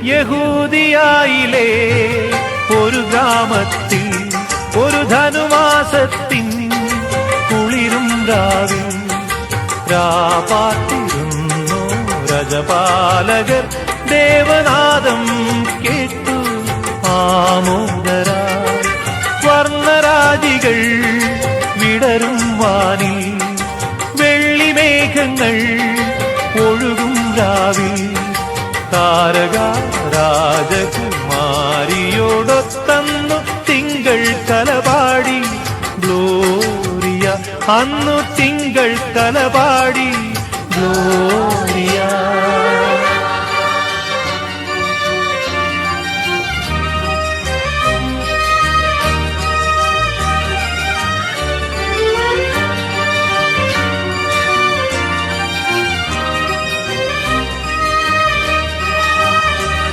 യഹൂദിയായിലെ ഒരു ഗ്രാമത്തിൽ ഒരു ധനുമാസത്തിൻ കുളിരും രാവിൽ രാപാർത്തിരുന്നു രജപാലകർ ദേവനാദം കേട്ടു ആമോദരാ വർണ്ണരാജികൾ വിടരും വാനിൽ വെള്ളിമേഘങ്ങൾ ഒഴുകും രാവിൽ താരക രാജകുമാരിയോടൊത്തന്നു തിങ്കൾ കലപാടി ഗ്ലോറിയ അന്നു തിങ്കൾ കലപാടി ഗ്ലോറിയ